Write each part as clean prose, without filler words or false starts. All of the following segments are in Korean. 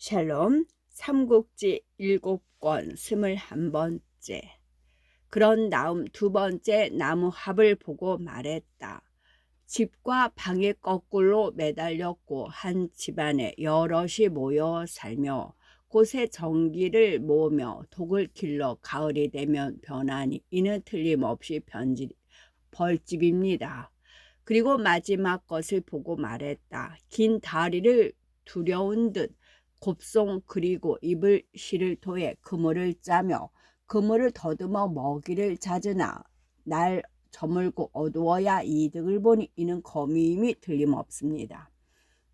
샬롬 삼국지 7권 21번째. 그런 다음 두 번째 나무합을 보고 말했다. 집과 방이 거꾸로 매달렸고 한 집안에 여럿이 모여 살며 곳에 전기를 모으며 독을 길러 가을이 되면 변하니 이는 틀림없이 벌집입니다. 그리고 마지막 것을 보고 말했다. 긴 다리를 두려운 듯 곱송 그리고 입을 실을 토해 그물을 짜며 그물을 더듬어 먹이를 찾으나 날 저물고 어두워야 이득을 보니 이는 거미임이 틀림없습니다.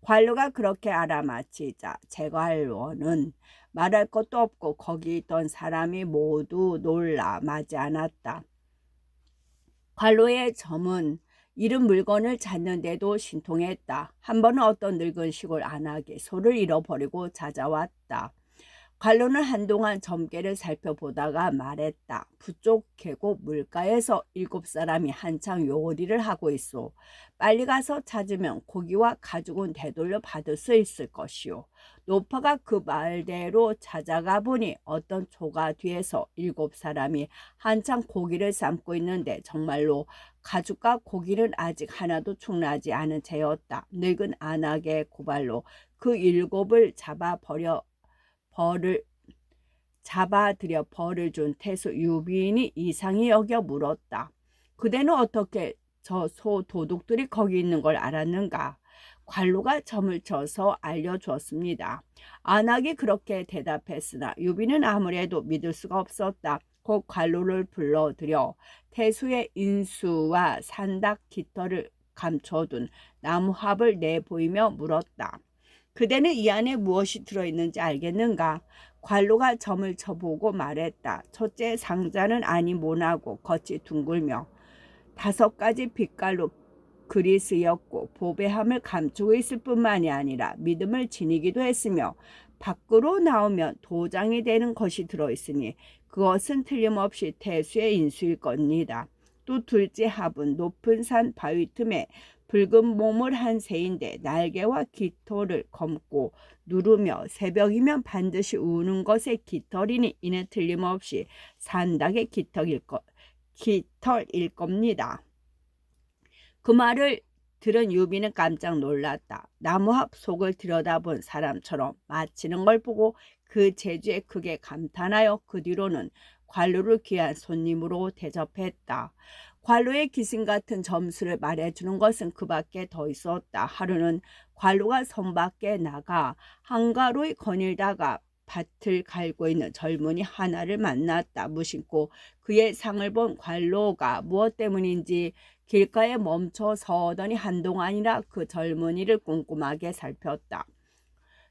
관료가 그렇게 알아마치자 제관료는 말할 것도 없고 거기 있던 사람이 모두 놀라 마지 않았다. 관료의 점은 잃은 물건을 찾는데도 신통했다. 한 번은 어떤 늙은 시골 안악이 소를 잃어버리고 찾아왔다. 관료는 한동안 점괘를 살펴보다가 말했다. 부쪽 계곡 물가에서 7사람이 한창 요리를 하고 있어. 빨리 가서 찾으면 고기와 가죽은 되돌려 받을 수 있을 것이오. 노파가 그 말대로 찾아가 보니 어떤 초가 뒤에서 7사람이 한창 고기를 삶고 있는데 정말로 가죽과 고기는 아직 하나도 충나지 않은 채였다. 늙은 안악의 고발로 그 7을 잡아들여 벌을 준 태수 유비인이 이상히 여겨 물었다. 그대는 어떻게 저 소 도둑들이 거기 있는 걸 알았는가? 관료가 점을 쳐서 알려주었습니다. 안악이 그렇게 대답했으나 유비는 아무래도 믿을 수가 없었다. 곧 관료를 불러들여 태수의 인수와 산닭 깃털을 감춰둔 나무합을 내보이며 물었다. 그대는 이 안에 무엇이 들어있는지 알겠는가? 관료가 점을 쳐보고 말했다. 첫째 상자는 아니 모나고 겉이 둥글며 5가지 빛깔로 글이 쓰였고 보배함을 감추고 있을 뿐만이 아니라 믿음을 지니기도 했으며 밖으로 나오면 도장이 되는 것이 들어있으니 그것은 틀림없이 태수의 인수일 겁니다. 또 둘째 합은 높은 산 바위 틈에 붉은 몸을 한 새인데 날개와 깃털을 검고 누르며 새벽이면 반드시 우는 것의 깃털이니 이는 틀림없이 산닭의 깃털일 겁니다. 그 말을 들은 유비는 깜짝 놀랐다. 나무합 속을 들여다본 사람처럼 마치는 걸 보고 그 재주에 크게 감탄하여 그 뒤로는 관료를 귀한 손님으로 대접했다. 관료의 기승 같은 점수를 말해주는 것은 그밖에 더 있었다. 하루는 관료가 성 밖에 나가 한가로이 거닐다가 밭을 갈고 있는 젊은이 하나를 만났다. 무심코 그의 상을 본 관료가 무엇 때문인지 길가에 멈춰 서더니 한동안이나 그 젊은이를 꼼꼼하게 살폈다.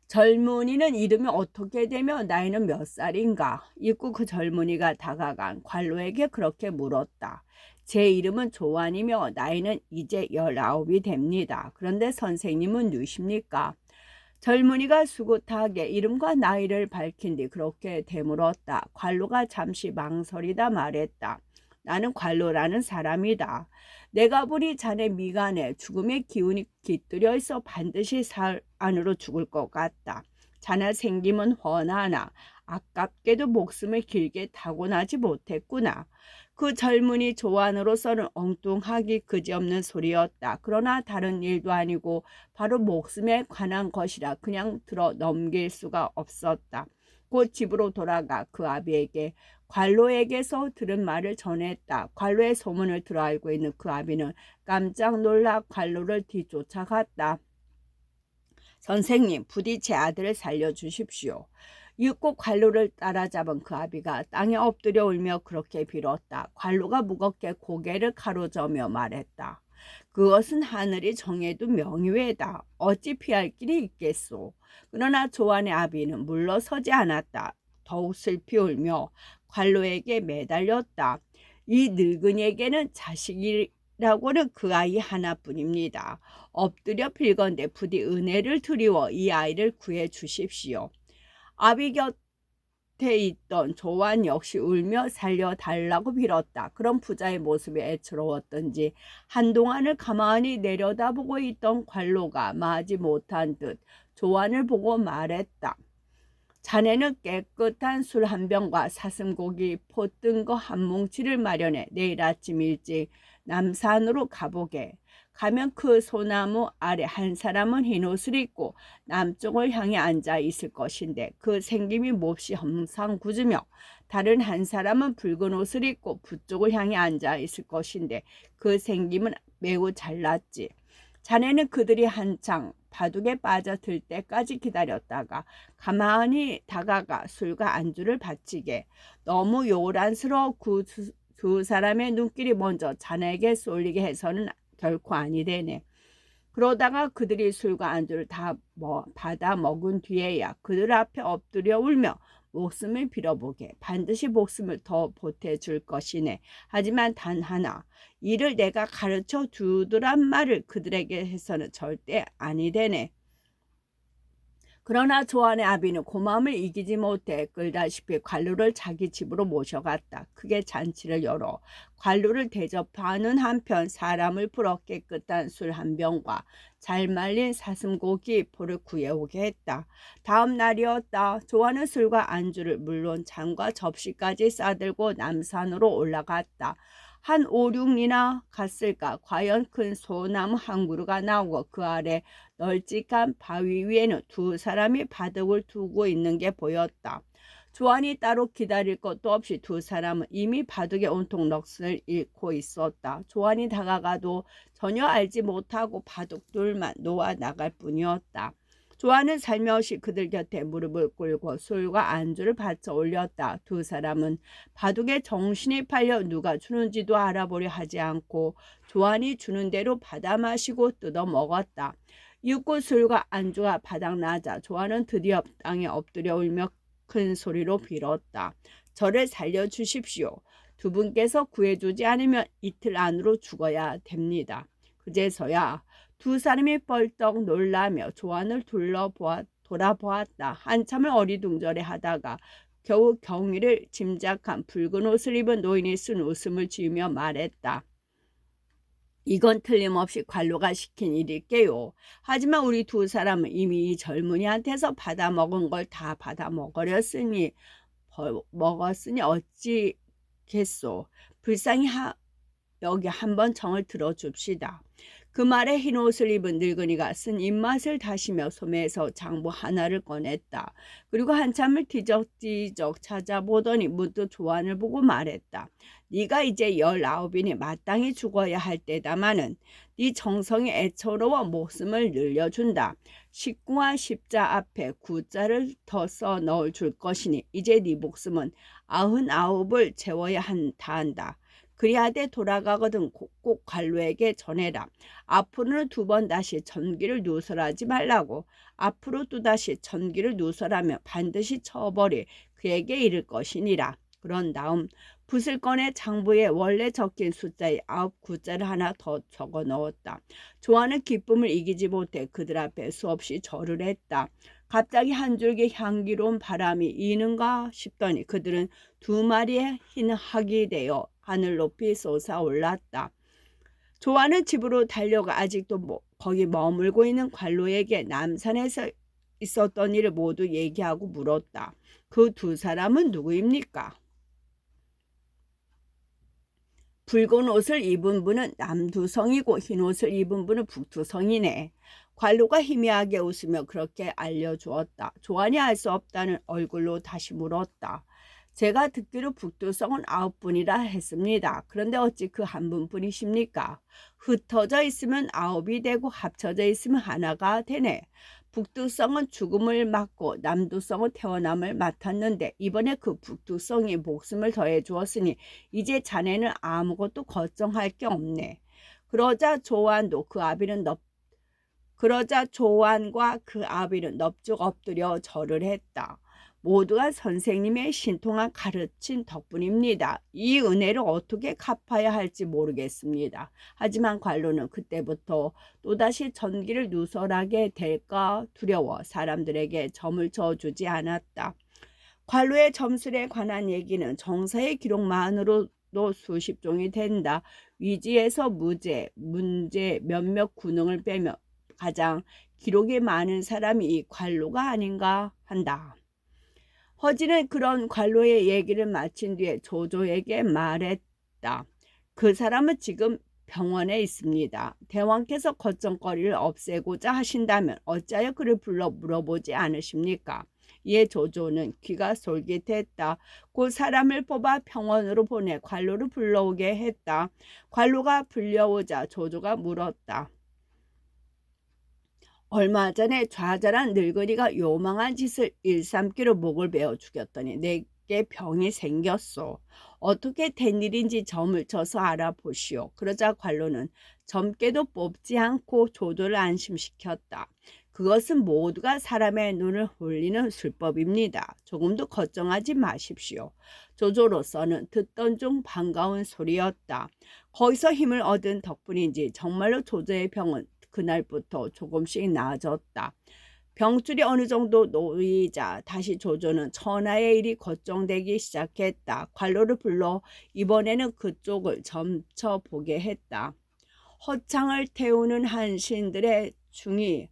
젊은이는 이름이 어떻게 되며 나이는 몇 살인가? 입구 그 젊은이가 다가간 관료에게 그렇게 물었다. 제 이름은 조안이며 나이는 이제 19이 됩니다. 그런데 선생님은 누구십니까? 젊은이가 수긋하게 이름과 나이를 밝힌 뒤 그렇게 되물었다. 관료가 잠시 망설이다 말했다. 나는 관료라는 사람이다. 내가 보니 자네 미간에 죽음의 기운이 깃들여 있어 반드시 살 안으로 죽을 것 같다. 자네 생김은 훤하나 아깝게도 목숨을 길게 타고나지 못했구나. 그 젊은이 조안으로서는 엉뚱하기 그지없는 소리였다. 그러나 다른 일도 아니고 바로 목숨에 관한 것이라 그냥 들어 넘길 수가 없었다. 곧 집으로 돌아가 그 아비에게 관료에게서 들은 말을 전했다. 관료의 소문을 들어 알고 있는 그 아비는 깜짝 놀라 관료를 뒤쫓아갔다. 선생님, 부디 제 아들을 살려주십시오. 육고 관료를 따라잡은 그 아비가 땅에 엎드려 울며 그렇게 빌었다. 관료가 무겁게 고개를 가로저며 말했다. 그것은 하늘이 정해둔 명의외다. 어찌 피할 길이 있겠소. 그러나 조안의 아비는 물러서지 않았다. 더욱 슬피 울며 관료에게 매달렸다. 이 늙은이에게는 자식이라고는 그 아이 하나뿐입니다. 엎드려 빌건대 부디 은혜를 드리워 이 아이를 구해 주십시오. 아비 곁에 있던 조안 역시 울며 살려달라고 빌었다. 그런 부자의 모습이 애처로웠던지 한동안을 가만히 내려다보고 있던 관료가 마지 못한 듯 조안을 보고 말했다. 자네는 깨끗한 술 한 병과 사슴고기 포 뜬 거 한 뭉치를 마련해 내일 아침 일찍 남산으로 가보게. 가면 그 소나무 아래 한 사람은 흰 옷을 입고 남쪽을 향해 앉아 있을 것인데 그 생김이 몹시 험상궂으며 다른 한 사람은 붉은 옷을 입고 북쪽을 향해 앉아 있을 것인데 그 생김은 매우 잘났지. 자네는 그들이 한창 바둑에 빠져들 때까지 기다렸다가 가만히 다가가 술과 안주를 바치게. 너무 요란스러워 두 사람의 눈길이 먼저 자네에게 쏠리게 해서는 결코 아니 되네. 그러다가 그들이 술과 안주를 다 받아 먹은 뒤에야 그들 앞에 엎드려 울며 목숨을 빌어보게. 반드시 목숨을 더 보태줄 것이네. 하지만 단 하나, 이를 내가 가르쳐 두더란 말을 그들에게 해서는 절대 아니 되네. 그러나 조안의 아비는 고마움을 이기지 못해 끌다시피 관루를 자기 집으로 모셔갔다. 크게 잔치를 열어 관루를 대접하는 한편 사람을 풀어 깨끗한 술 한 병과 잘 말린 사슴고기 포를 구해오게 했다. 다음 날이었다. 조안은 술과 안주를 물론 잔과 접시까지 싸들고 남산으로 올라갔다. 한 5, 6리나 갔을까. 과연 큰 소나무 한 그루가 나오고 그 아래 널찍한 바위 위에는 두 사람이 바둑을 두고 있는 게 보였다. 조안이 따로 기다릴 것도 없이 두 사람은 이미 바둑에 온통 넋을 잃고 있었다. 조안이 다가가도 전혀 알지 못하고 바둑둘만 놓아 나갈 뿐이었다. 조안은 살며시 그들 곁에 무릎을 꿇고 술과 안주를 받쳐 올렸다. 두 사람은 바둑에 정신이 팔려 누가 주는지도 알아보려 하지 않고 조안이 주는 대로 받아 마시고 뜯어 먹었다. 이윽고 술과 안주가 바닥나자 조안은 드디어 땅에 엎드려 울며 큰 소리로 빌었다. 저를 살려주십시오. 두 분께서 구해주지 않으면 이틀 안으로 죽어야 됩니다. 그제서야 두 사람이 벌떡 놀라며 조안을 돌아보았다. 한참을 어리둥절해 하다가 겨우 경위를 짐작한 붉은 옷을 입은 노인이 쓴 웃음을 지으며 말했다. 이건 틀림없이 관로가 시킨 일일게요. 하지만 우리 두 사람은 이미 이 젊은이한테서 받아먹은 걸 다 받아먹었으니 어찌겠소. 불쌍히 여기 한번 정을 들어줍시다. 그 말에 흰 옷을 입은 늙은이가 쓴 입맛을 다시며 소매에서 장부 하나를 꺼냈다. 그리고 한참을 뒤적뒤적 찾아보더니 문득 조안을 보고 말했다. 네가 이제 19이니 마땅히 죽어야 할 때다마는 네 정성이 애처로워 목숨을 늘려준다. 19와 십자 앞에 9자를 더 써 넣을 줄 것이니 이제 네 목숨은 99을 채워야 한다. 그리하되 돌아가거든 꼭 관로에게 전해라. 앞으로는 2번 다시 전기를 누설하지 말라고. 앞으로 또다시 전기를 누설하며 반드시 처벌이 그에게 이를 것이니라. 그런 다음 붓을 꺼내 장부에 원래 적힌 숫자의 9자를 하나 더 적어 넣었다. 조안은 기쁨을 이기지 못해 그들 앞에 수없이 절을 했다. 갑자기 한 줄기 향기로운 바람이 이는가 싶더니 그들은 두 마리의 흰 학이 되어 하늘 높이 솟아올랐다. 조안은 집으로 달려가 아직도 거기 머물고 있는 관로에게 남산에서 있었던 일을 모두 얘기하고 물었다. 그 두 사람은 누구입니까? 붉은 옷을 입은 분은 남두성이고 흰 옷을 입은 분은 북두성이네. 관로가 희미하게 웃으며 그렇게 알려주었다. 조안이 알 수 없다는 얼굴로 다시 물었다. 제가 듣기로 북두성은 9분이라 했습니다. 그런데 어찌 그 한 분뿐이십니까? 흩어져 있으면 9이 되고 합쳐져 있으면 하나가 되네. 북두성은 죽음을 맞고 남두성은 태어남을 맡았는데 이번에 그 북두성이 목숨을 더해 주었으니 이제 자네는 아무것도 걱정할 게 없네. 그러자 조안과 그 아비는 넙죽 엎드려 절을 했다. 모두가 선생님의 신통한 가르침 덕분입니다. 이 은혜를 어떻게 갚아야 할지 모르겠습니다. 하지만 관로는 그때부터 또다시 전기를 누설하게 될까 두려워 사람들에게 점을 쳐주지 않았다. 관로의 점술에 관한 얘기는 정사의 기록만으로도 수십 종이 된다. 위지에서 무제, 문제 몇몇 군웅을 빼며 가장 기록이 많은 사람이 이 관로가 아닌가 한다. 허진은 그런 관로의 얘기를 마친 뒤에 조조에게 말했다. 그 사람은 지금 병원에 있습니다. 대왕께서 걱정거리를 없애고자 하신다면 어찌하여 그를 불러 물어보지 않으십니까? 이에 조조는 귀가 솔깃했다. 그 사람을 뽑아 병원으로 보내 관로를 불러오게 했다. 관로가 불려오자 조조가 물었다. 얼마 전에 좌절한 늙은이가 요망한 짓을 일삼기로 목을 베어 죽였더니 내게 병이 생겼소. 어떻게 된 일인지 점을 쳐서 알아보시오. 그러자 관로는 점괘도 뽑지 않고 조조를 안심시켰다. 그것은 모두가 사람의 눈을 홀리는 술법입니다. 조금도 걱정하지 마십시오. 조조로서는 듣던 중 반가운 소리였다. 거기서 힘을 얻은 덕분인지 정말로 조조의 병은 그날부터 조금씩 나아졌다. 병줄이 어느 정도 놓이자 다시 조조는 천하의 일이 걱정되기 시작했다. 관로를 불러 이번에는 그쪽을 점쳐보게 했다. 허창을 태우는 한신들의 중이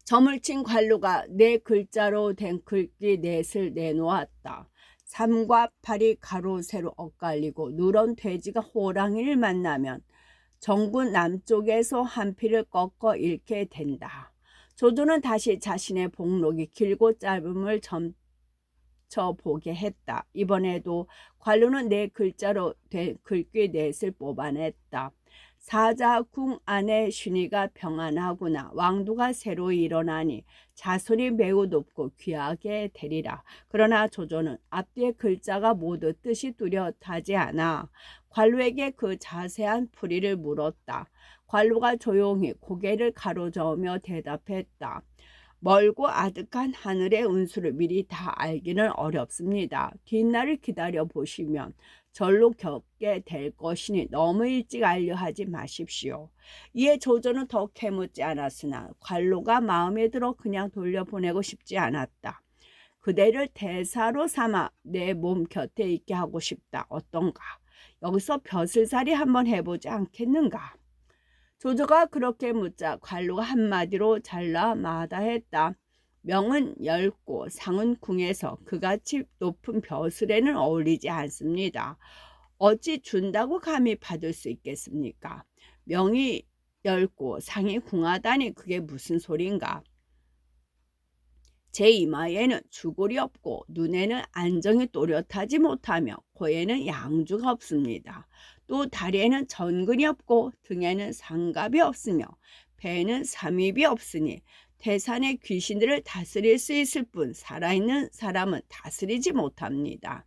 점을 친 관로가 네 글자로 된 글귀 넷을 내놓았다. 3과 8이 가로 세로 엇갈리고 누런 돼지가 호랑이를 만나면 정군 남쪽에서 한 피를 꺾어 잃게 된다. 조조는 다시 자신의 복록이 길고 짧음을 점쳐보게 했다. 이번에도 관로는 네 글자로 된 글귀 넷을 뽑아냈다. 사자궁 안에 쉰이가 평안하구나. 왕도가 새로 일어나니 자손이 매우 높고 귀하게 되리라. 그러나 조조는 앞뒤의 글자가 모두 뜻이 뚜렷하지 않아 관로에게 그 자세한 풀이를 물었다. 관로가 조용히 고개를 가로저으며 대답했다. 멀고 아득한 하늘의 운수를 미리 다 알기는 어렵습니다. 뒷날을 기다려 보시면 절로 겪게 될 것이니 너무 일찍 알려 하지 마십시오. 이에 조조는 더 캐묻지 않았으나 관로가 마음에 들어 그냥 돌려보내고 싶지 않았다. 그대를 대사로 삼아 내 몸 곁에 있게 하고 싶다. 어떤가? 여기서 벼슬살이 한번 해보지 않겠는가? 조조가 그렇게 묻자 관로가 한마디로 잘라 마다했다. 명은 넓고 상은 궁에서 그같이 높은 벼슬에는 어울리지 않습니다. 어찌 준다고 감히 받을 수 있겠습니까? 명이 넓고 상이 궁하다니 그게 무슨 소린가? 제 이마에는 주골이 없고 눈에는 안정이 또렷하지 못하며 코에는 양주가 없습니다. 또 다리에는 전근이 없고 등에는 상갑이 없으며 배에는 삼입이 없으니 태산의 귀신들을 다스릴 수 있을 뿐 살아있는 사람은 다스리지 못합니다.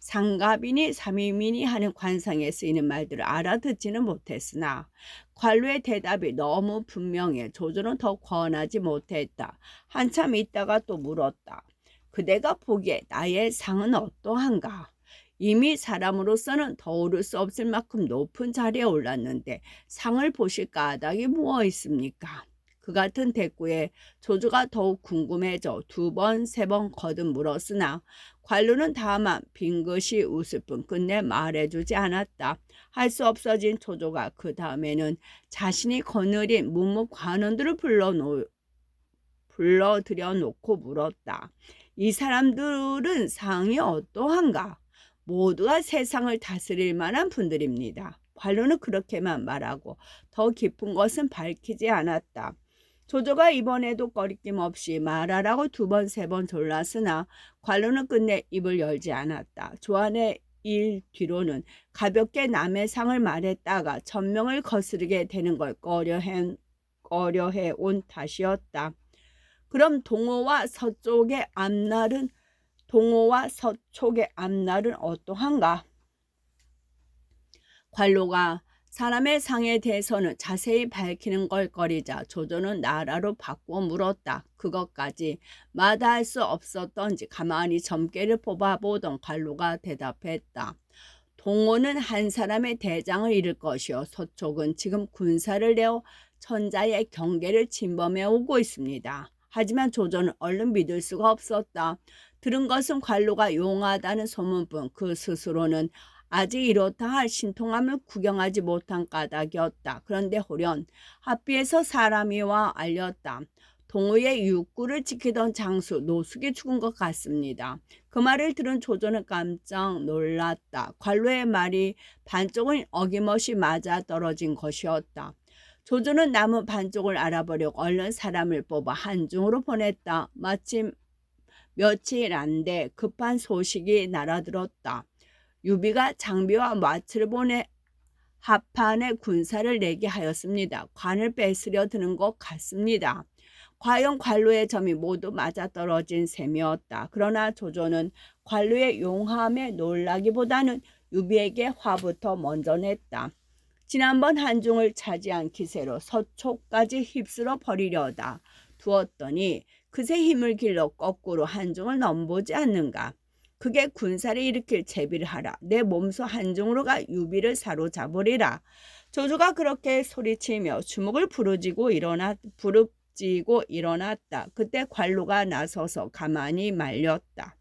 상갑이니 삼입이니 하는 관상에 쓰이는 말들을 알아듣지는 못했으나 관로의 대답이 너무 분명해 조조는 더 권하지 못했다. 한참 있다가 또 물었다. 그대가 보기에 나의 상은 어떠한가? 이미 사람으로서는 더 오를 수 없을 만큼 높은 자리에 올랐는데 상을 보실 까닭이 무엇 있습니까? 그 같은 대꾸에 조조가 더욱 궁금해져 2번, 3번 거듭 물었으나 관로는 다만 빙긋이 웃을 뿐 끝내 말해주지 않았다. 할 수 없어진 조조가 그 다음에는 자신이 거느린 문무관원들을 불러들여 놓고 물었다. 이 사람들은 상이 어떠한가? 모두가 세상을 다스릴 만한 분들입니다. 관로는 그렇게만 말하고 더 깊은 것은 밝히지 않았다. 조조가 이번에도 꺼리낌 없이 말하라고 2번, 3번 졸랐으나 관로는 끝내 입을 열지 않았다. 조안의 일 뒤로는 가볍게 남의 상을 말했다가 천명을 거스르게 되는 걸 꺼려해 온 탓이었다. 그럼 동호와 서쪽의 앞날은 어떠한가? 관로가 사람의 상에 대해서는 자세히 밝히는 걸 꺼리자 조조는 나라로 바꾸어 물었다. 그것까지 마다할 수 없었던지 가만히 점괘를 뽑아보던 관로가 대답했다. 동호는 한 사람의 대장을 이룰 것이요 서쪽은 지금 군사를 내어 천자의 경계를 침범해 오고 있습니다. 하지만 조조는 얼른 믿을 수가 없었다. 들은 것은 관로가 용하다는 소문뿐 그 스스로는 아직 이렇다 할 신통함을 구경하지 못한 까닭이었다. 그런데 호련 합비에서 사람이 와 알렸다. 동호의 육구를 지키던 장수 노숙이 죽은 것 같습니다. 그 말을 들은 조조는 깜짝 놀랐다. 관로의 말이 반쪽은 어김없이 맞아 떨어진 것이었다. 조조는 남은 반쪽을 알아보려고 얼른 사람을 뽑아 한중으로 보냈다. 마침 며칠 안 돼 급한 소식이 날아들었다. 유비가 장비와 마차를 보내 합판에 군사를 내게 하였습니다. 관을 뺏으려 드는 것 같습니다. 과연 관로의 점이 모두 맞아떨어진 셈이었다. 그러나 조조는 관로의 용함에 놀라기보다는 유비에게 화부터 먼저 냈다. 지난번 한중을 차지한 기세로 서초까지 휩쓸어 버리려다 두었더니 그새 힘을 길러 거꾸로 한중을 넘보지 않는가. 그게 군사를 일으킬 제비를 하라. 내 몸소 한중으로 가 유비를 사로잡으리라. 조조가 그렇게 소리치며 주먹을 부르지고 일어났다. 그때 관로가 나서서 가만히 말렸다.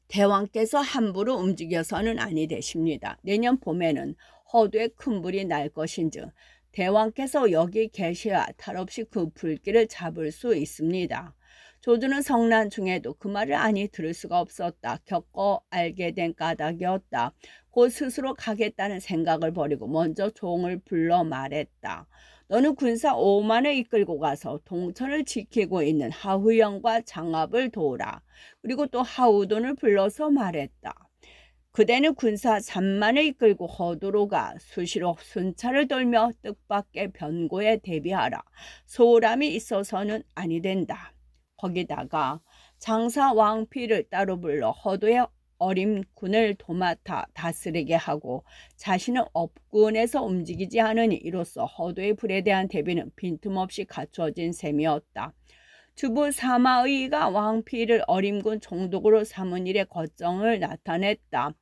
대왕께서 함부로 움직여서는 아니 되십니다. 내년 봄에는 허도에 큰 불이 날 것인즉 대왕께서 여기 계셔야 탈없이 그 불길을 잡을 수 있습니다. 조조는 성난 중에도 그 말을 아니 들을 수가 없었다. 겪어 알게 된 까닭이었다. 곧 스스로 가겠다는 생각을 버리고 먼저 종을 불러 말했다. 너는 군사 5만을 이끌고 가서 동천을 지키고 있는 하후영과 장압을 도우라. 그리고 또 하우돈을 불러서 말했다. 그대는 군사 3만을 이끌고 허도로 가 수시로 순찰을 돌며 뜻밖의 변고에 대비하라. 소홀함이 있어서는 아니 된다. 거기다가 장사 왕피를 따로 불러 허도의 어린 군을 도맡아 다스리게 하고 자신은 업군에서 움직이지 않으니 이로써 허도의 불에 대한 대비는 빈틈없이 갖추어진 셈이었다. 주부 사마의가 왕피를 어림군 총독으로 삼은 일의 거정을 나타냈다.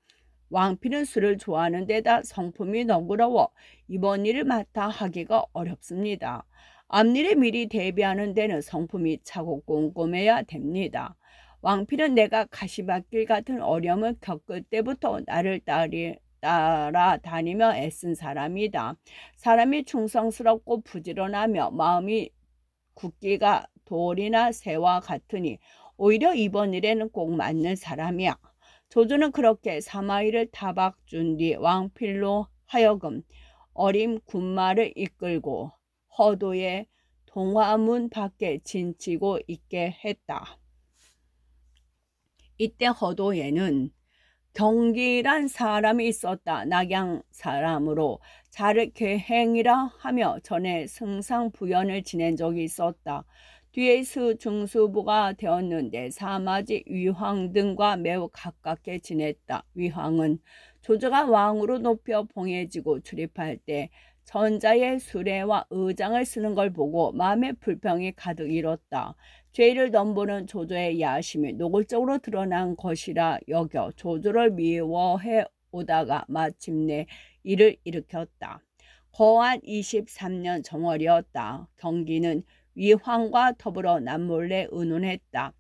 왕피는 술을 좋아하는 데다 성품이 너그러워 이번 일을 맡아 하기가 어렵습니다. 앞일에 미리 대비하는 데는 성품이 차고 꼼꼼해야 됩니다. 왕피는 내가 가시밭길 같은 어려움을 겪을 때부터 나를 따라 다니며 애쓴 사람이다. 사람이 충성스럽고 부지런하며 마음이 굳기가 돌이나 새와 같으니 오히려 이번 일에는 꼭 맞는 사람이야. 조조는 그렇게 사마이를 타박 준 뒤 왕필로 하여금 어린 군마를 이끌고 허도의 동화문 밖에 진치고 있게 했다. 이때 허도에는 경기란 사람이 있었다. 낙양 사람으로 자르계행이라 하며 전에 승상부연을 지낸 적이 있었다. 뒤에 중수부가 되었는데 사마지 위황 등과 매우 가깝게 지냈다. 위황은 조조가 왕으로 높여 봉해지고 출입할 때 전자의 수레와 의장을 쓰는 걸 보고 마음의 불평이 가득 일었다. 죄를 넘보는 조조의 야심이 노골적으로 드러난 것이라 여겨 조조를 미워해 오다가 마침내 이를 일으켰다. 거한 23년 정월이었다. 경기는 위황과 더불어 남몰래 의논했다.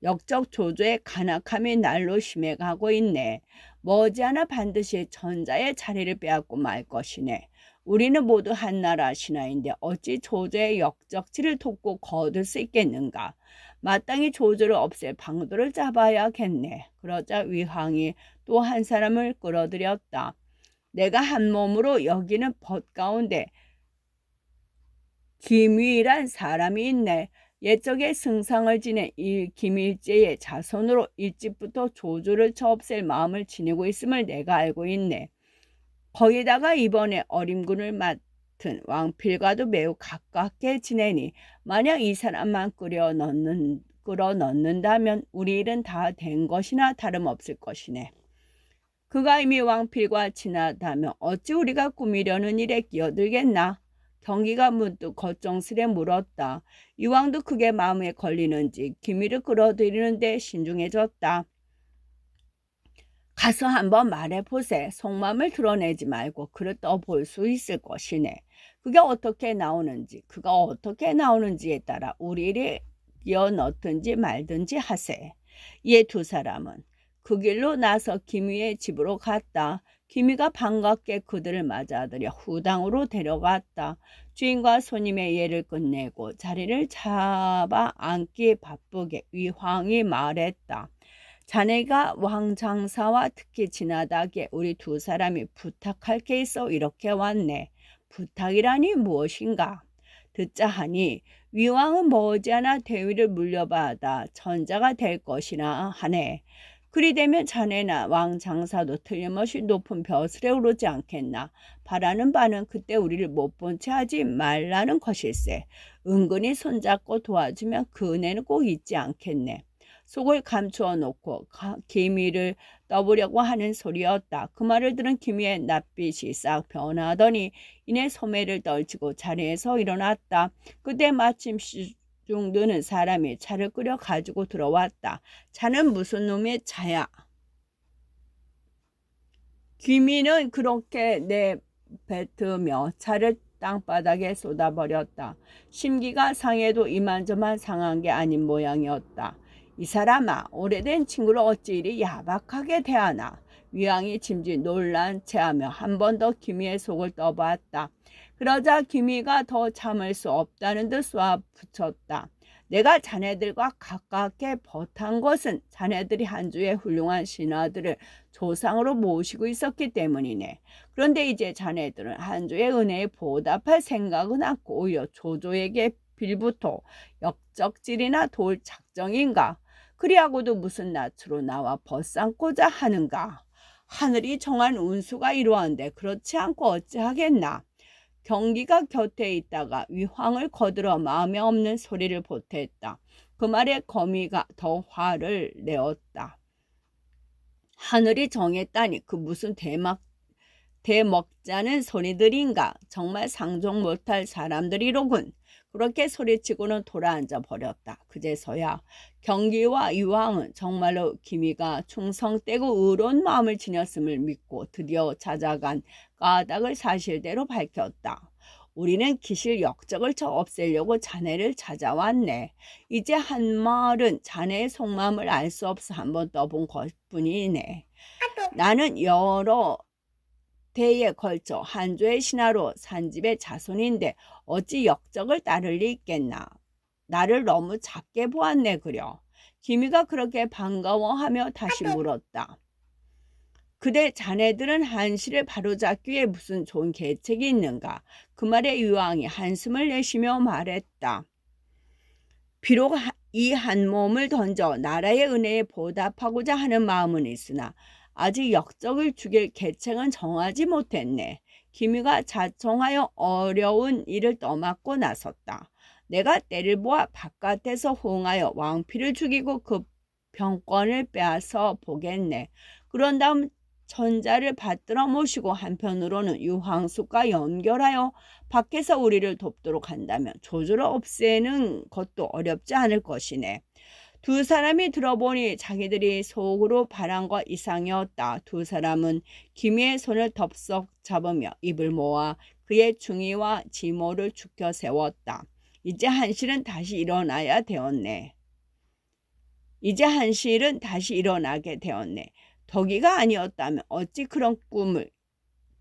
역적 조조의 간악함이 날로 심해가고 있네. 머지않아 반드시 전자의 자리를 빼앗고 말 것이네. 우리는 모두 한나라 신하인데 어찌 조조의 역적질을 돕고 거둘 수 있겠는가. 마땅히 조조를 없앨 방도를 잡아야겠네. 그러자 위황이 또 한 사람을 끌어들였다. 내가 한 몸으로 여기는 벗 가운데 김위란 사람이 있네. 옛적에 승상을 지낸 이 김일제의 자손으로 일찍부터 조조를 쳐 없앨 마음을 지니고 있음을 내가 알고 있네. 거기다가 이번에 어림군을 맡은 왕필과도 매우 가깝게 지내니 만약 이 사람만 끌어 넣는다면 우리 일은 다 된 것이나 다름없을 것이네. 그가 이미 왕필과 친하다면 어찌 우리가 꾸미려는 일에 끼어들겠나? 경기가 문득 걱정스레 물었다. 이왕도 그게 마음에 걸리는지 기미를 끌어들이는데 신중해졌다. 가서 한번 말해보세. 속마음을 드러내지 말고 글을 떠볼 수 있을 것이네. 그가 어떻게 나오는지에 따라 우리를 끼어 넣든지 말든지 하세. 이에 두 사람은 그 길로 나서 김희의 집으로 갔다. 김희가 반갑게 그들을 맞아들여 후당으로 데려갔다. 주인과 손님의 예를 끝내고 자리를 잡아 앉기 바쁘게 위황이 말했다. 자네가 왕장사와 특히 지나다게 우리 두 사람이 부탁할 게 있어 이렇게 왔네. 부탁이라니 무엇인가? 듣자 하니 위왕은 머지않아 대위를 물려받아 전자가 될 것이나 하네. 그리 되면 자네나 왕장사도 틀림없이 높은 벼슬에 오르지 않겠나. 바라는 바는 그때 우리를 못 본 채 하지 말라는 것일세. 은근히 손잡고 도와주면 그 은혜는 꼭 잊지 않겠네. 속을 감추어 놓고 기미를 떠보려고 하는 소리였다. 그 말을 들은 기미의 낯빛이 싹 변하더니 이내 소매를 떨치고 자리에서 일어났다. 그때 마침 시중 드는 사람이 차를 끓여 가지고 들어왔다. 차는 무슨 놈의 차야? 기미는 그렇게 내뱉으며 차를 땅바닥에 쏟아버렸다. 심기가 상해도 이만저만 상한 게 아닌 모양이었다. 이 사람아, 오래된 친구를 어찌 이리 야박하게 대하나. 위왕이 짐짓 놀란 체하며 한 번 더 기미의 속을 떠봤다. 그러자 기미가 더 참을 수 없다는 듯 쏘아붙였다. 내가 자네들과 가깝게 버탄 것은 자네들이 한 주의 훌륭한 신하들을 조상으로 모시고 있었기 때문이네. 그런데 이제 자네들은 한 주의 은혜에 보답할 생각은 않고 오히려 조조에게 빌부터 역적질이나 돌 작정인가? 그리하고도 무슨 낯으로 나와 벗삼고자 하는가? 하늘이 정한 운수가 이러한데 그렇지 않고 어찌하겠나? 경기가 곁에 있다가 위황을 거들어 마음에 없는 소리를 보탰다. 그 말에 거미가 더 화를 내었다. 하늘이 정했다니 그 무슨 대먹자는 소리들인가. 정말 상종 못할 사람들이로군. 그렇게 소리치고는 돌아앉아 버렸다. 그제서야 경기와 이왕은 정말로 기미가 충성되고 의로운 마음을 지녔음을 믿고 드디어 찾아간 까닭을 사실대로 밝혔다. 우리는 기실 역적을 쳐 없애려고 자네를 찾아왔네. 이제 한 말은 자네의 속마음을 알 수 없어 한번 떠본 것뿐이네. 나는 여러 대에 걸쳐 한조의 신하로 산 집의 자손인데 어찌 역적을 따를 리 있겠나. 나를 너무 작게 보았네 그려. 기미가 그렇게 반가워하며 다시 물었다. 그대 자네들은 한시를 바로잡기 위해 무슨 좋은 계책이 있는가? 그 말에 유왕이 한숨을 내쉬며 말했다. 비록 이 한 몸을 던져 나라의 은혜에 보답하고자 하는 마음은 있으나 아직 역적을 죽일 계책은 정하지 못했네. 기미가 자청하여 어려운 일을 떠맡고 나섰다. 내가 때를 보아 바깥에서 호응하여 왕피를 죽이고 그 병권을 빼앗아 보겠네. 그런 다음 천자를 받들어 모시고 한편으로는 유황숙과 연결하여 밖에서 우리를 돕도록 한다면 조조를 없애는 것도 어렵지 않을 것이네. 두 사람이 들어보니 자기들이 속으로 바란 것 이상이었다. 두 사람은 기미의 손을 덥석 잡으며 입을 모아 그의 중의와 지모를 죽여 세웠다. 이제 한실은 다시 일어나야 되었네. 이제 한실은 다시 일어나게 되었네. 덕이가 아니었다면 어찌 그런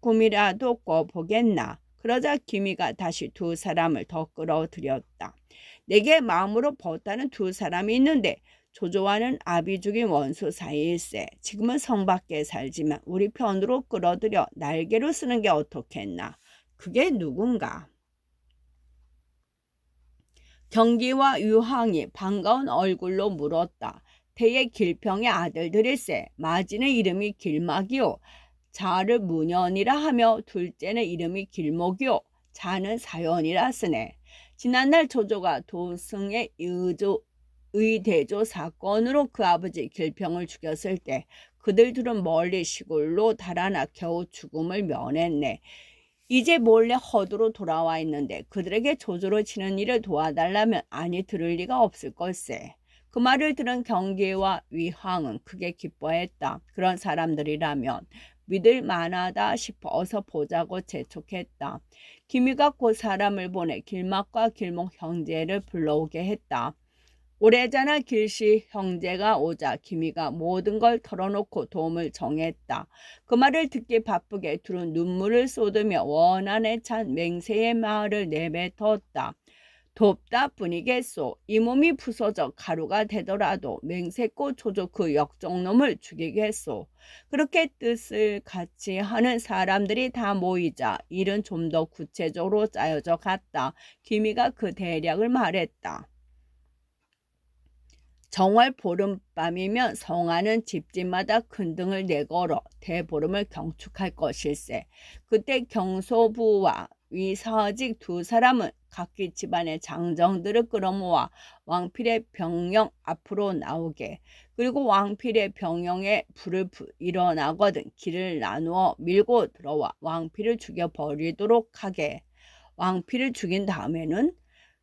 꿈이라도 꿔보겠나. 그러자 기미가 다시 두 사람을 더 끌어들였다. 내게 마음으로 벗다는 두 사람이 있는데 조조와는 아비 죽인 원수 사이일세. 지금은 성 밖에 살지만 우리 편으로 끌어들여 날개로 쓰는 게 어떻겠나. 그게 누군가. 경기와 유황이 반가운 얼굴로 물었다. 태의 길평의 아들들일세. 마지는 이름이 길막이요. 자를 문연이라 하며 둘째는 이름이 길목이요. 자는 사연이라 쓰네. 지난날 조조가 도승의 의대조 사건으로 그 아버지 길평을 죽였을 때 그들 둘은 멀리 시골로 달아나 겨우 죽음을 면했네. 이제 몰래 허도로 돌아와 있는데 그들에게 조조로 치는 일을 도와달라면 아니 들을 리가 없을 걸세. 그 말을 들은 경계와 위황은 크게 기뻐했다. 그런 사람들이라면 믿을 만하다 싶어 어서 보자고 재촉했다. 기미가 곧 사람을 보내 길막과 길목 형제를 불러오게 했다. 오래전에 길씨 형제가 오자 기미가 모든 걸 털어놓고 도움을 정했다. 그 말을 듣기 바쁘게 둘은 눈물을 쏟으며 원한에 찬 맹세의 말을 내뱉었다. 돕다 뿐이겠소. 이 몸이 부서져 가루가 되더라도 맹세코 조조 그 역적놈을 죽이겠소. 그렇게 뜻을 같이 하는 사람들이 다 모이자 일은 좀 더 구체적으로 짜여져 갔다. 기미가 그 대략을 말했다. 정월 보름밤이면 성안은 집집마다 큰 등을 내걸어 대보름을 경축할 것일세. 그때 경소부와 위사직 두 사람은 각기 집안의 장정들을 끌어모아 왕필의 병영 앞으로 나오게, 그리고 왕필의 병영에 불을 일어나거든 길을 나누어 밀고 들어와 왕필을 죽여버리도록 하게. 왕필을 죽인 다음에는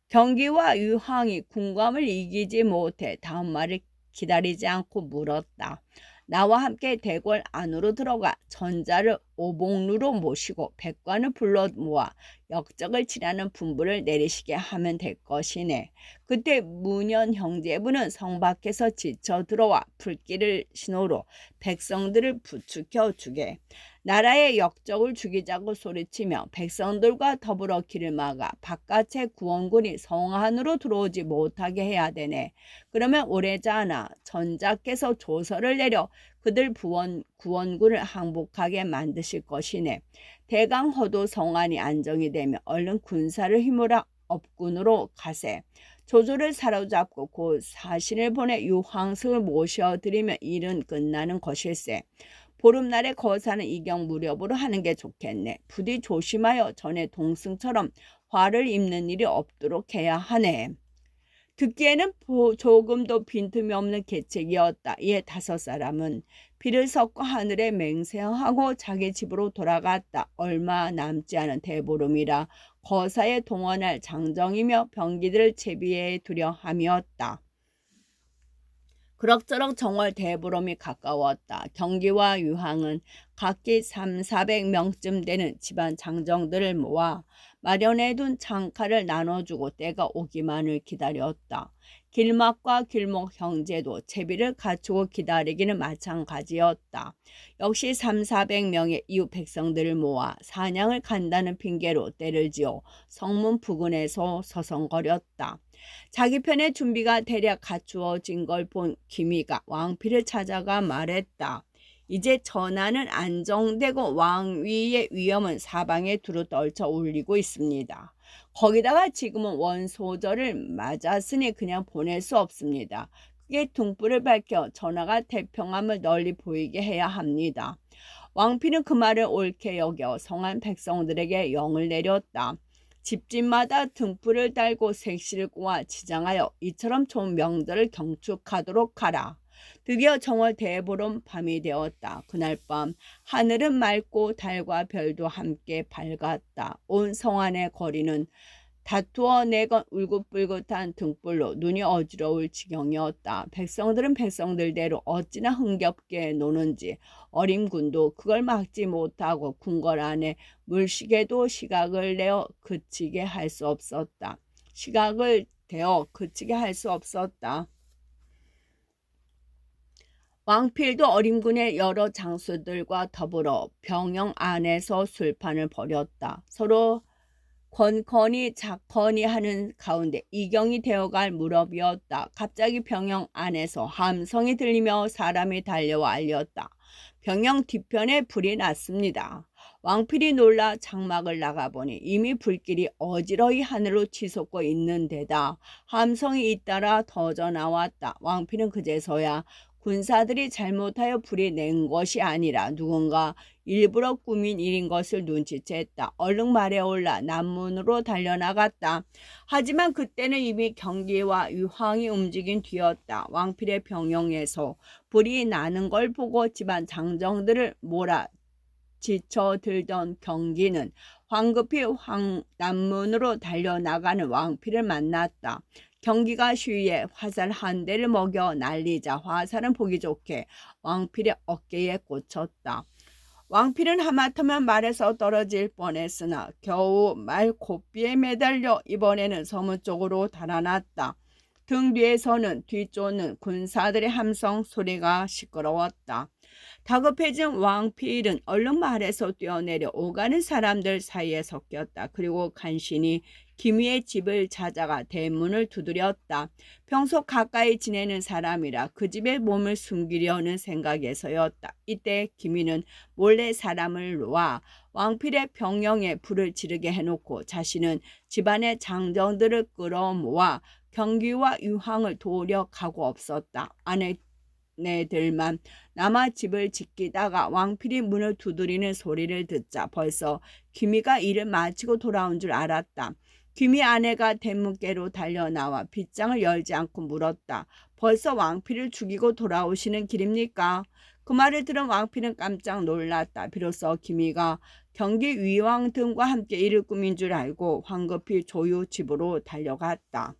경기와 유황이 궁감을 이기지 못해 다음 말을 기다리지 않고 물었다. 나와 함께 대궐 안으로 들어가 전자를 오복루로 모시고 백관을 불러 모아 역적을 치라는 분부를 내리시게 하면 될 것이네. 그때 문현 형제부는 성 밖에서 지쳐 들어와 불길을 신호로 백성들을 부추겨 주게. 나라의 역적을 죽이자고 소리치며 백성들과 더불어 길을 막아 바깥의 구원군이 성 안으로 들어오지 못하게 해야 되네. 그러면 오래자나 전자께서 조서를 내려 그들 구원군을 항복하게 만드실 것이네. 대강 허도 성안이 안정이 되면 얼른 군사를 힘으로 업군으로 가세. 조조를 사로잡고 곧 사신을 보내 유황승을 모셔드리면 일은 끝나는 것일세. 보름날에 거사는 이경 무렵으로 하는 게 좋겠네. 부디 조심하여 전에 동승처럼 화를 입는 일이 없도록 해야 하네. 듣기에는 조금도 빈틈이 없는 계책이었다. 이에 다섯 사람은 비를 섞어 하늘에 맹세하고 자기 집으로 돌아갔다. 얼마 남지 않은 대보름이라 거사에 동원할 장정이며 병기들을 채비해 두려 함이었다. 그럭저럭 정월 대보름이 가까웠다. 경기와 유황은 각기 300~400명쯤 되는 집안 장정들을 모아 마련해둔 장칼을 나눠주고 때가 오기만을 기다렸다. 길막과 길목 형제도 채비를 갖추고 기다리기는 마찬가지였다. 역시 300~400명의 이웃 백성들을 모아 사냥을 간다는 핑계로 때를 지어 성문 부근에서 서성거렸다. 자기 편의 준비가 대략 갖추어진 걸 본 기미가 왕피를 찾아가 말했다. 이제 전하는 안정되고 왕위의 위험은 사방에 두루 떨쳐 올리고 있습니다. 거기다가 지금은 원소절을 맞았으니 그냥 보낼 수 없습니다. 그게 등불을 밝혀 전하가 태평함을 널리 보이게 해야 합니다. 왕피는 그 말을 옳게 여겨 성안 백성들에게 영을 내렸다. 집집마다 등불을 달고 색시를 꼬아 지장하여 이처럼 좋은 명절을 경축하도록 하라. 드디어 정월 대보름 밤이 되었다. 그날 밤 하늘은 맑고 달과 별도 함께 밝았다. 온 성안의 거리는 다투어 내건 울긋불긋한 등불로 눈이 어지러울 지경이었다. 백성들은 백성들대로 어찌나 흥겹게 노는지 어림군도 그걸 막지 못하고 궁궐 안에 물시계도 시각을 내어 그치게 할 수 없었다. 시각을 대어 그치게 할 수 없었다. 왕필도 어림군의 여러 장수들과 더불어 병영 안에서 술판을 벌였다. 서로 건건이 작건이 하는 가운데 이경이 되어갈 무렵이었다. 갑자기 병영 안에서 함성이 들리며 사람이 달려와 알렸다. 병영 뒤편에 불이 났습니다. 왕필이 놀라 장막을 나가보니 이미 불길이 어지러이 하늘로 치솟고 있는 데다 함성이 잇따라 터져 나왔다. 왕필은 그제서야 군사들이 잘못하여 불이 낸 것이 아니라 누군가 일부러 꾸민 일인 것을 눈치챘다. 얼른 말에 올라 남문으로 달려나갔다. 하지만 그때는 이미 경기와 유황이 움직인 뒤였다. 왕필의 병영에서 불이 나는 걸 보고 집안 장정들을 몰아 지쳐들던 경기는 황급히 남문으로 달려나가는 왕필을 만났다. 경기가 시위에 화살 한 대를 먹여 날리자 화살은 보기 좋게 왕필의 어깨에 꽂혔다. 왕필은 하마터면 말에서 떨어질 뻔했으나 겨우 말 고삐에 매달려 이번에는 서문 쪽으로 달아났다. 등 뒤에서는 뒤쫓는 군사들의 함성 소리가 시끄러웠다. 다급해진 왕필은 얼른 말에서 뛰어내려 오가는 사람들 사이에 섞였다. 그리고 간신히 기미의 집을 찾아가 대문을 두드렸다. 평소 가까이 지내는 사람이라 그 집에 몸을 숨기려는 생각에서였다. 이때 기미는 몰래 사람을 놓아 왕필의 병영에 불을 지르게 해놓고 자신은 집안의 장정들을 끌어모아 경기와 유황을 도우려 가고 없었다. 아내들만 남아 집을 지키다가 왕필이 문을 두드리는 소리를 듣자 벌써 귀미가 일을 마치고 돌아온 줄 알았다. 귀미 아내가 대문께로 달려나와 빗장을 열지 않고 물었다. 벌써 왕필을 죽이고 돌아오시는 길입니까? 그 말을 들은 왕필은 깜짝 놀랐다. 비로소 귀미가 경기 위왕 등과 함께 일을 꾸민 줄 알고 황급히 조유 집으로 달려갔다.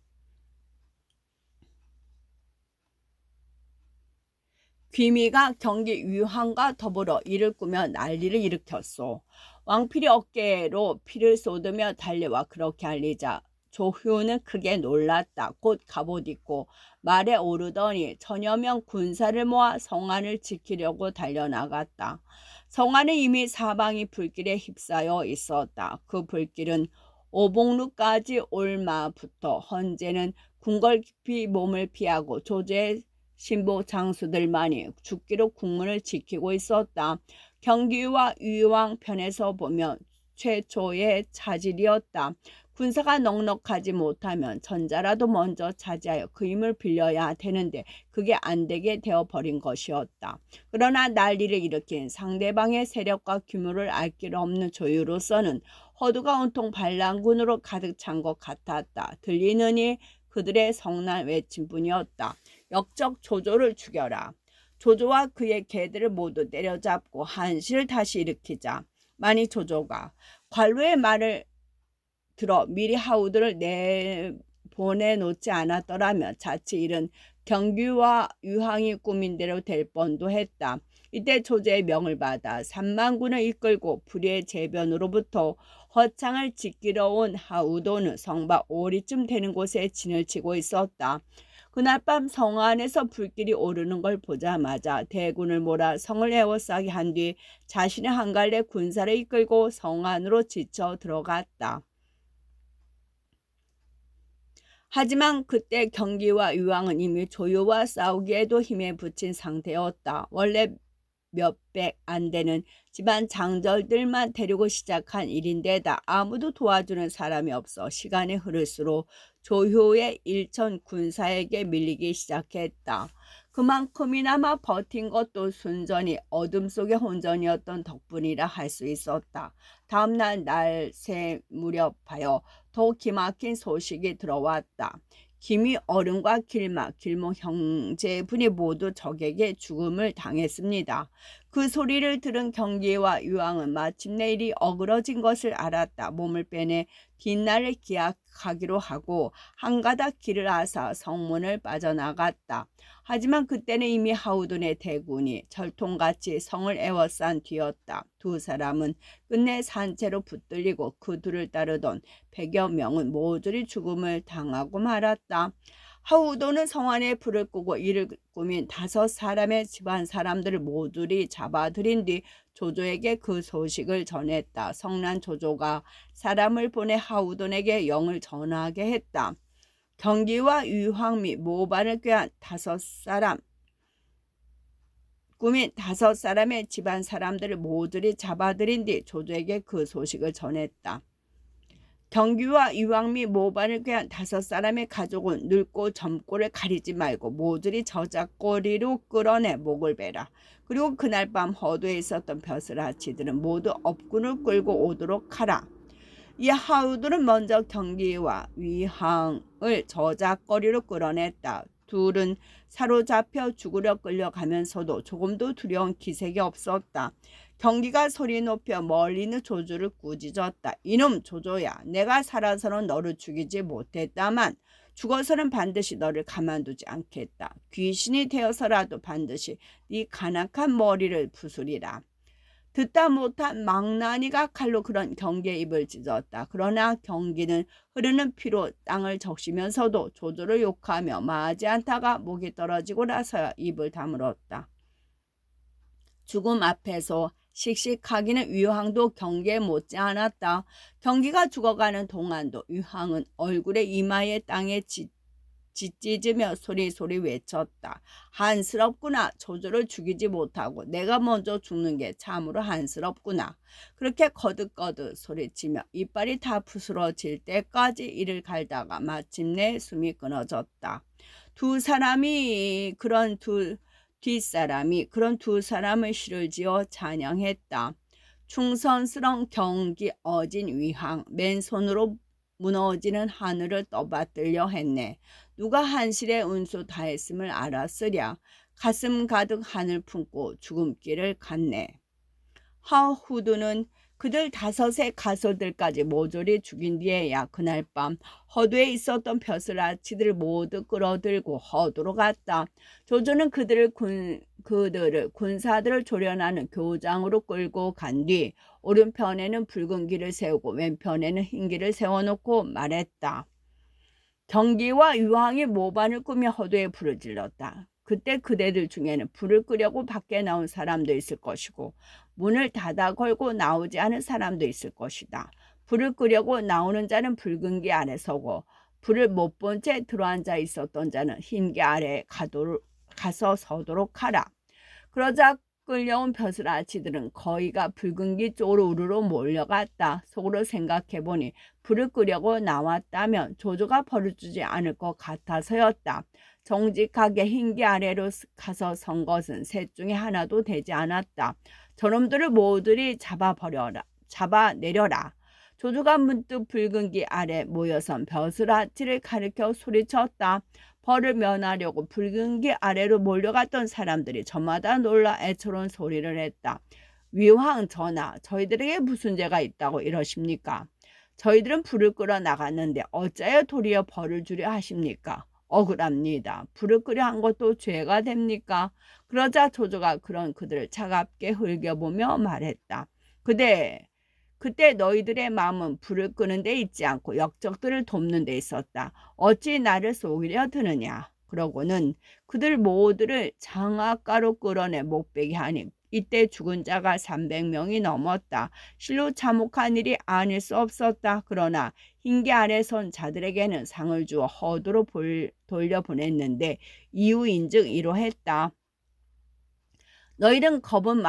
귀미가 경기 위황과 더불어 이를 꾸며 난리를 일으켰소. 왕필이 어깨로 피를 쏟으며 달려와 그렇게 알리자 조효는 크게 놀랐다. 곧 갑옷 입고 말에 오르더니 천여 명 군사를 모아 성안을 지키려고 달려나갔다. 성안은 이미 사방이 불길에 휩싸여 있었다. 그 불길은 오봉루까지 올마부터 헌재는 궁궐 깊이 몸을 피하고 조제의 신보 장수들만이 죽기로 국문을 지키고 있었다. 경기와 유왕 편에서 보면 최초의 차질이었다. 군사가 넉넉하지 못하면 전자라도 먼저 차지하여 그 힘을 빌려야 되는데 그게 안 되게 되어버린 것이었다. 그러나 난리를 일으킨 상대방의 세력과 규모를 알 길 없는 조유로서는 허두가 온통 반란군으로 가득 찬 것 같았다. 들리느니 그들의 성난 외침뿐이었다. 역적 조조를 죽여라. 조조와 그의 개들을 모두 때려잡고 한시를 다시 일으키자. 만일 조조가 관로의 말을 들어 미리 하우들을 내보내놓지 않았더라면 자칫 일은 경규와 유황이 꾸민 대로 될 뻔도 했다. 이때 조조의 명을 받아 3만군을 이끌고 불의의 재변으로부터 허창을 지키러 온 하우도는 성박 5리쯤 되는 곳에 진을 치고 있었다. 그날 밤 성 안에서 불길이 오르는 걸 보자마자 대군을 몰아 성을 에워싸게 한 뒤 자신의 한 갈래 군사를 이끌고 성 안으로 지쳐 들어갔다. 하지만 그때 경기와 유황은 이미 조유와 싸우기에도 힘에 부친 상태였다. 원래 몇백 안 되는 집안 장절들만 데리고 시작한 일인데다 아무도 도와주는 사람이 없어 시간이 흐를수록 조효의 일천 군사에게 밀리기 시작했다. 그만큼이나마 버틴 것도 순전히 어둠 속의 혼전이었던 덕분이라 할 수 있었다. 다음날 날새 무렵하여 더 기막힌 소식이 들어왔다. 김이 어른과 길마, 길모 형제분이 모두 적에게 죽음을 당했습니다. 그 소리를 들은 경기와 유황은 마침내 일이 어그러진 것을 알았다. 몸을 빼내 뒷날을 기약하기로 하고 한 가닥 길을 앗아 성문을 빠져나갔다. 하지만 그때는 이미 하우돈의 대군이 철통같이 성을 에워싼 뒤였다. 두 사람은 끝내 산채로 붙들리고 그 둘을 따르던 100여 명은 모조리 죽음을 당하고 말았다. 하우돈은 성 안에 불을 끄고 이를 꾸민 5사람의 집안 사람들을 모조리 잡아들인 뒤 조조에게 그 소식을 전했다. 성난 조조가 사람을 보내 하우돈에게 영을 전하게 했다. 경기와 유황 및 모반을 꾀한 5사람 꾸민 5사람의 집안 사람들을 모조리 잡아들인 뒤 조조에게 그 소식을 전했다. 경규와 유황 및 모반을 꾀한 5사람의 가족은 늙고 젊고를 가리지 말고 모조리 저작거리로 끌어내 목을 베라. 그리고 그날 밤 허도에 있었던 벼슬아치들은 모두 업군을 끌고 오도록 하라. 이 하우들은 먼저 경기와 위항을 저작거리로 끌어냈다. 둘은 사로잡혀 죽으려 끌려가면서도 조금도 두려운 기색이 없었다. 경기가 소리 높여 멀리 있는 조조를 꾸짖었다. 이놈 조조야, 내가 살아서는 너를 죽이지 못했다만 죽어서는 반드시 너를 가만두지 않겠다. 귀신이 되어서라도 반드시 네 간악한 머리를 부수리라. 듣다 못한 망나니가 칼로 그런 경계의 입을 찢었다. 그러나 경기는 흐르는 피로 땅을 적시면서도 조조를 욕하며 마하지 않다가 목이 떨어지고 나서야 입을 다물었다. 죽음 앞에서 씩씩하기는 유황도 경계에 못지않았다. 경기가 죽어가는 동안도 유황은 얼굴에 이마에 땅에 짓짖으며 소리소리 외쳤다. 한스럽구나. 조조를 죽이지 못하고 내가 먼저 죽는 게 참으로 한스럽구나. 그렇게 거듭거듭 소리치며 이빨이 다 부스러질 때까지 이를 갈다가 마침내 숨이 끊어졌다. 뒷사람이 그런 두 사람을 시를 지어 찬양했다. 충선스런 경기 어진 위황, 맨손으로 무너지는 하늘을 떠받들려 했네. 누가 한실의 운수 다했음을 알았으랴. 가슴 가득 하늘 품고 죽음길을 갔네. 하후드는 그들 다섯의 가솔들까지 모조리 죽인 뒤에야 그날 밤 허도에 있었던 벼슬아치들 모두 끌어들고 허도로 갔다. 조조는 그들을 군사들을 조련하는 교장으로 끌고 간 뒤 오른편에는 붉은 길을 세우고 왼편에는 흰 길을 세워놓고 말했다. 경기와 유황이 모반을 꾸며 허도에 불을 질렀다. 그때 그대들 중에는 불을 끄려고 밖에 나온 사람도 있을 것이고 문을 닫아 걸고 나오지 않은 사람도 있을 것이다. 불을 끄려고 나오는 자는 붉은 기 아래 서고 불을 못 본 채 들어앉아 있었던 자는 흰 기 아래에 가서 서도록 하라. 그러자 끌려온 벼슬아치들은 거의가 붉은 기 쪽으로 우르르 몰려갔다. 속으로 생각해보니 불을 끄려고 나왔다면 조조가 벌을 주지 않을 것 같아서였다. 정직하게 흰 기 아래로 가서 선 것은 셋 중에 하나도 되지 않았다. 저놈들을 모두리 잡아내려라. 조조가 문득 붉은 기 아래 모여선 벼슬아치를 가리켜 소리쳤다. 벌을 면하려고 붉은 기 아래로 몰려갔던 사람들이 저마다 놀라 애처로운 소리를 했다. 위황 전하, 저희들에게 무슨 죄가 있다고 이러십니까? 저희들은 불을 끌어 나갔는데 어찌하여 도리어 벌을 주려 하십니까? 억울합니다. 불을 끄려 한 것도 죄가 됩니까? 그러자 조조가 그런 그들을 차갑게 흘겨보며 말했다. 그때 너희들의 마음은 불을 끄는 데 있지 않고 역적들을 돕는 데 있었다. 어찌 나를 속이려 드느냐. 그러고는 그들 모두를 장악가로 끌어내 못베게 하니 이때 죽은 자가 300명이 넘었다. 실로 참혹한 일이 아닐 수 없었다. 그러나 흰기 아래 선 자들에게는 상을 주어 허도로 돌려보냈는데 이유인즉 이러했다. 너희는 겁은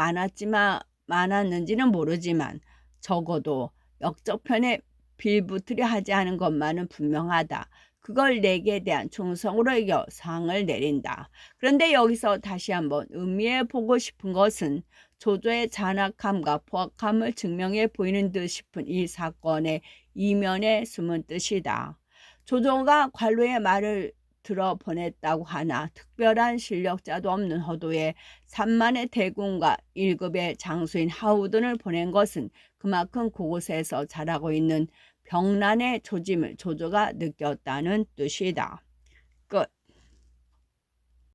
많았는지는 모르지만 적어도 역적편에 빌붙으려 하지 않은 것만은 분명하다. 그걸 내게 대한 충성으로 여겨 상을 내린다. 그런데 여기서 다시 한번 의미해 보고 싶은 것은 조조의 잔악함과 포악함을 증명해 보이는 듯 싶은 이 사건의 이면에 숨은 뜻이다. 조조가 관로의 말을 들어보냈다고 하나 특별한 실력자도 없는 허도에 3만의 대군과 1급의 장수인 하우든을 보낸 것은 그만큼 그곳에서 자라고 있는 병란의 조짐을 조조가 느꼈다는 뜻이다.